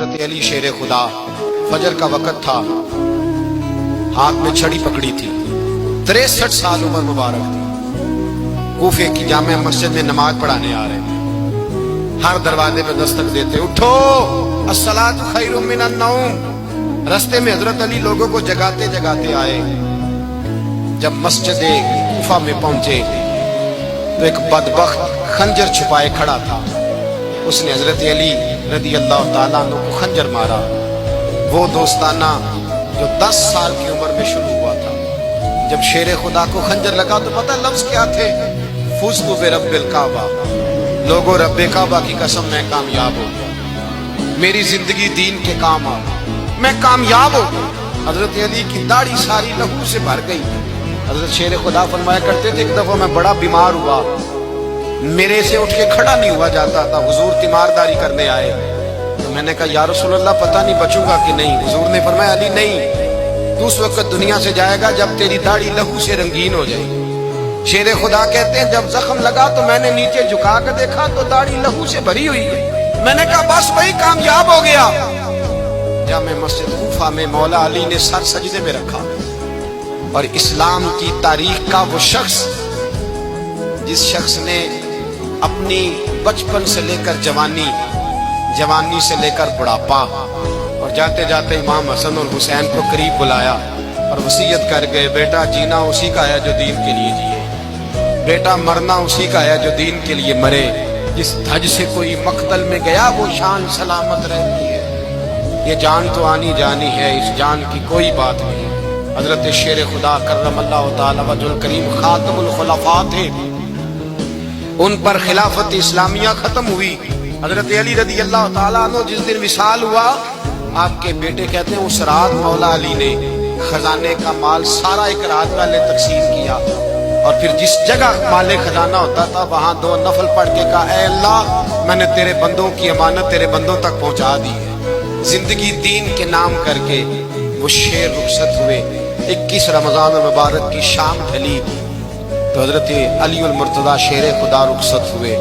حضرت علی شیر خدا، فجر کا وقت تھا، ہاتھ میں چھڑی پکڑی تھی، 63 سال عمر مبارک تھی، کوفے کی جامع مسجد میں نماز پڑھانے آ رہے ہیں، ہر دروازے پہ دستک دیتے، اٹھو الصلاۃ خیر من النوم۔ رستے میں حضرت علی لوگوں کو جگاتے جگاتے آئے، جب مسجد کوفہ میں پہنچے تو ایک بدبخت خنجر چھپائے کھڑا تھا، اس نے حضرت علی رضی اللہ تعالیٰ عنہ کو خنجر مارا، وہ دوستانہ جو 10 سال کی عمر میں شروع ہوا تھا۔ جب شیر خدا کو خنجر لگا تو پتہ لفظ کیا تھے؟ فزت برب الکعبہ، لوگوں رب کعبہ کی قسم میں کامیاب ہو گیا، میری زندگی دین کے کام آ گئی، میں کامیاب ہو گیا۔ حضرت علی کی داڑھی ساری لہو سے بھر گئی۔ حضرت شیر خدا فرمایا کرتے تھے، ایک دفعہ میں بڑا بیمار ہوا، میرے سے اٹھ کے کھڑا نہیں ہوا جاتا تھا، حضور تیمارداری کرنے آئے تو میں نے کہا یا رسول اللہ پتہ نہیں بچوں گا کہ نہیں۔ حضور نے فرمایا علی نہیں، تو اس وقت دنیا سے جائے گا جب تیری داڑھی لہو سے رنگین ہو جائے گی۔ شیر خدا کہتے ہیں جب زخم لگا تو میں نے نیچے جھکا کے دیکھا تو داڑھی لہو سے بھری ہوئی ہے، میں نے کہا بس وہی کامیاب ہو گیا۔ جامع مسجد کوفہ میں مولا علی نے سر سجدے میں رکھا، اور اسلام کی تاریخ کا وہ شخص جس شخص نے اپنی بچپن سے لے کر جوانی، جوانی سے لے کر بڑھاپا، اور جاتے جاتے امام حسن اور حسین کو قریب بلایا اور وصیت کر گئے، بیٹا جینا اسی کا ہے جو دین کے لیے جیے، بیٹا مرنا اسی کا ہے جو دین کے لیے مرے، جس دھج سے کوئی مقتل میں گیا وہ شان سلامت رہتی ہے، یہ جان تو آنی جانی ہے، اس جان کی کوئی بات نہیں۔ حضرت شیر خدا کرم اللہ تعالی وجہ الکریم خاتم الخلفاء تھے، ان پر خلافت اسلامیہ ختم ہوئی۔ حضرت علی رضی اللہ تعالیٰ عنہ جس دن وصال ہوا، آپ کے بیٹے کہتے ہیں اس رات مولا علی نے خزانے کا مال سارا ایک رات والے تقسیم کیا، اور پھر جس جگہ مال خزانہ ہوتا تھا وہاں 2 نفل پڑھ کے کہا اے اللہ میں نے تیرے بندوں کی امانت تیرے بندوں تک پہنچا دی ہے۔ زندگی دین کے نام کر کے وہ شیر رخصت ہوئے۔ 21 رمضان المبارک کی شام ڈھلی تو حضرت علی المرتضیٰ شیر خدا رخصت ہوئے۔